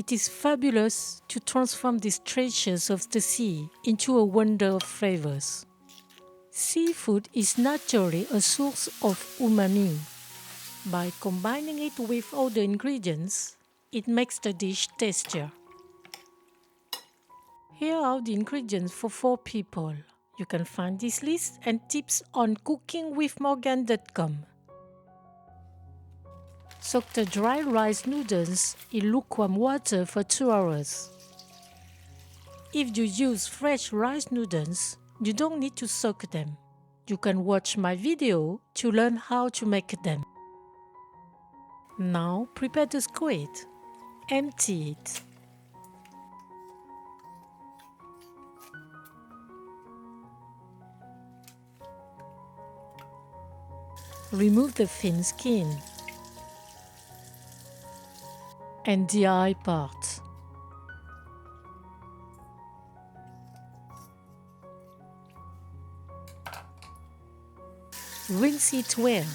It is fabulous to transform these treasures of the sea into a wonder of flavors. Seafood is naturally a source of umami. By combining it with other ingredients, it makes the dish tastier. Here are the ingredients for 4 people. You can find this list and tips on cookingwithmorgan.com. Soak the dry rice noodles in lukewarm water for 2 hours. If you use fresh rice noodles, you don't need to soak them. You can watch my video to learn how to make them. Now prepare the squid. Empty it. Remove the thin skin and the eye part. Rinse it well.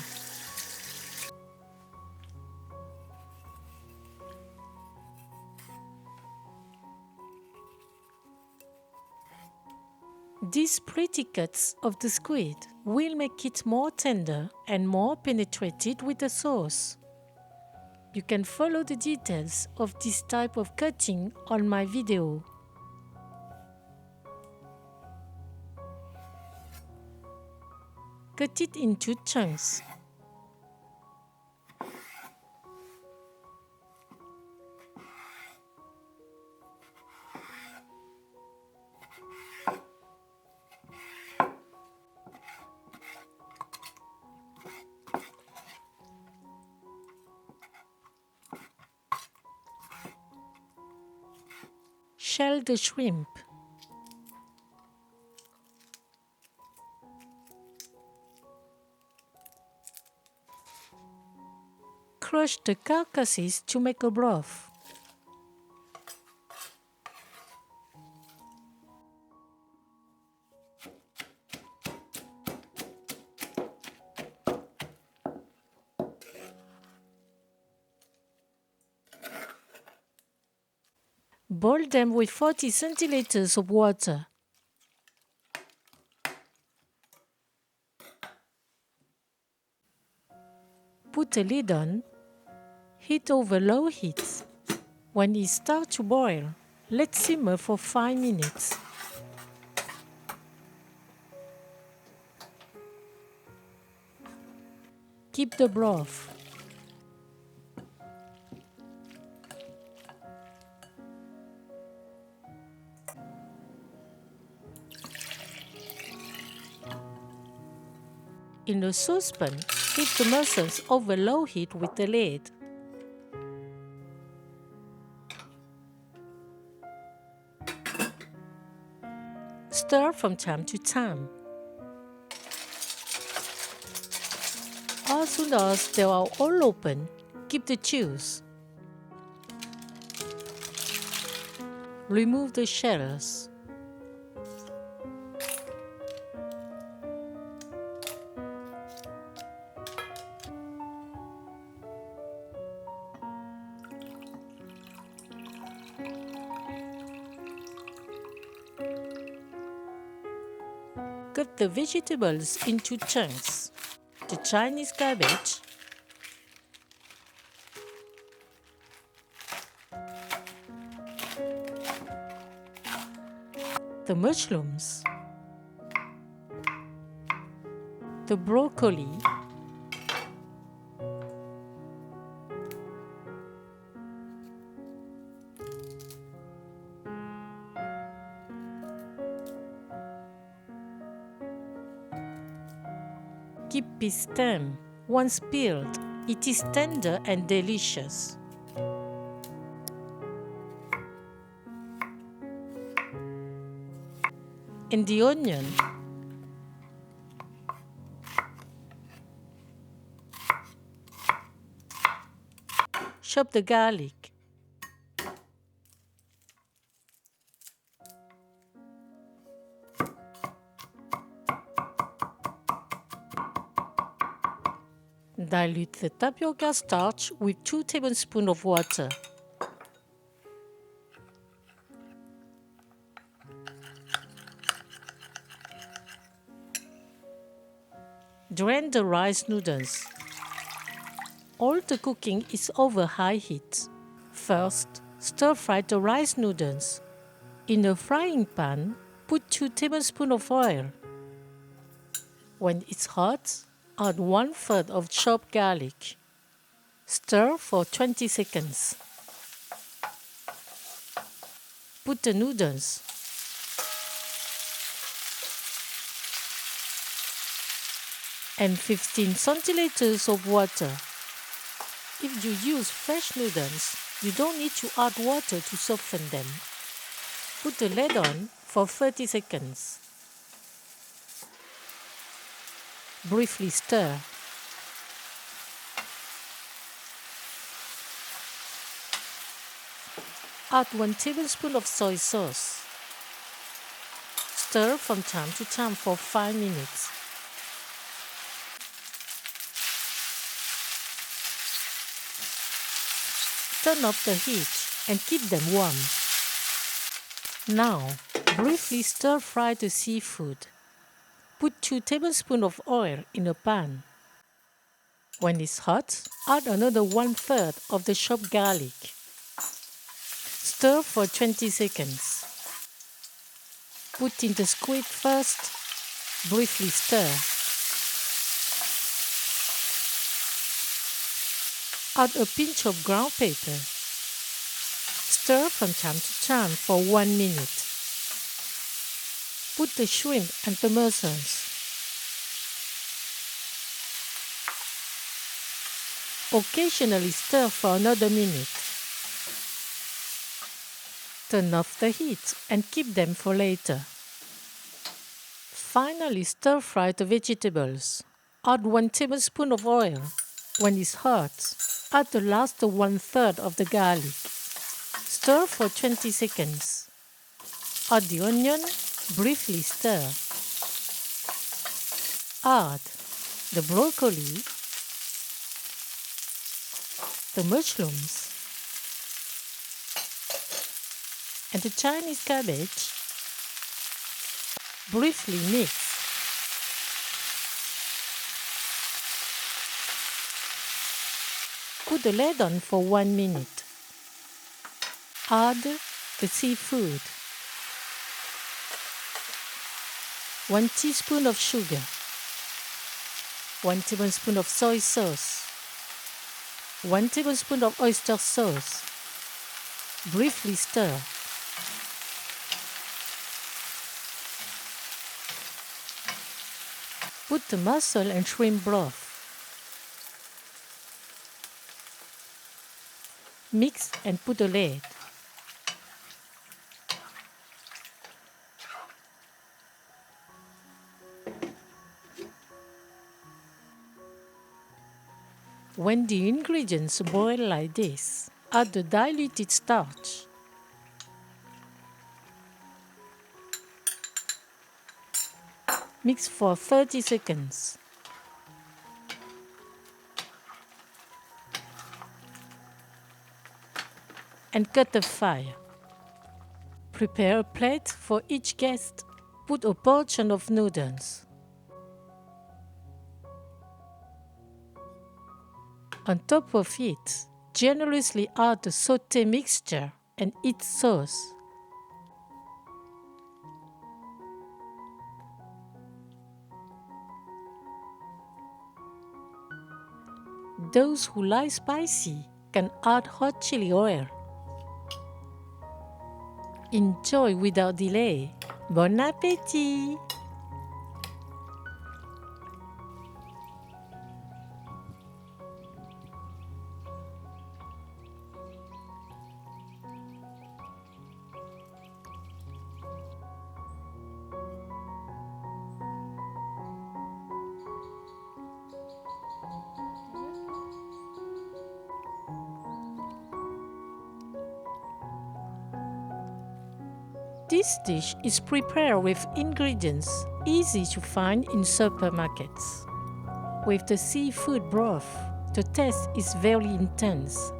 These pretty cuts of the squid will make it more tender and more penetrated with the sauce. You can follow the details of this type of cutting on my video. Cut it into chunks. Shell the shrimp. Crush the carcasses to make a broth. Boil them with 40 centiliters of water. Put a lid on. Heat over low heat. When it starts to boil, let simmer for 5 minutes. Keep the broth. In a saucepan, heat the mussels over low heat with the lid. Stir from time to time. As soon as they are all open, keep the juice. Remove the shells. Cut the vegetables into chunks. The Chinese cabbage, the mushrooms, the broccoli, keep its stem. Once peeled, it is tender and delicious. And the onion. Chop the garlic. Dilute the tapioca starch with 2 tablespoons of water. Drain the rice noodles. All the cooking is over high heat. First, stir-fry the rice noodles. In a frying pan, put 2 tablespoons of oil. When it's hot, add 1/3 of chopped garlic. Stir for 20 seconds. Put the noodles. And 15 centiliters of water. If you use fresh noodles, you don't need to add water to soften them. Put the lid on for 30 seconds. Briefly stir. Add 1 tablespoon of soy sauce. Stir from time to time for 5 minutes. Turn off the heat and keep them warm. Now, briefly stir-fry the seafood. Put 2 tablespoons of oil in a pan. When it's hot, add another 1/3 of the chopped garlic. Stir for 20 seconds. Put in the squid first. Briefly stir. Add a pinch of ground pepper. Stir from time to time for 1 minute. Put the shrimp and the mussels. Occasionally stir for another minute. Turn off the heat and keep them for later. Finally, stir-fry the vegetables. Add 1 tablespoon of oil. When it's hot, add the last 1/3 of the garlic. Stir for 20 seconds. Add the onion, briefly stir. Add the broccoli, the mushrooms, and the Chinese cabbage. Briefly mix. Put the lid on for 1 minute. Add the seafood. 1 teaspoon of sugar. 1 tablespoon of soy sauce. 1 tablespoon of oyster sauce. Briefly stir. Put the mussel and shrimp broth. Mix and put a lid. When the ingredients boil like this, add the diluted starch. Mix for 30 seconds. And cut the fire. Prepare a plate for each guest. Put a portion of noodles. On top of it, generously add the sauté mixture and its sauce. Those who like spicy can add hot chili oil. Enjoy without delay. Bon appétit! This dish is prepared with ingredients easy to find in supermarkets. With the seafood broth, the taste is very intense.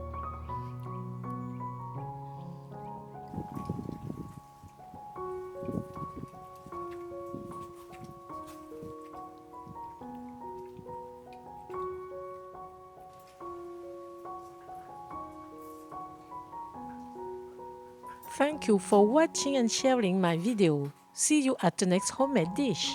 Thank you for watching and sharing my video. See you at the next homemade dish.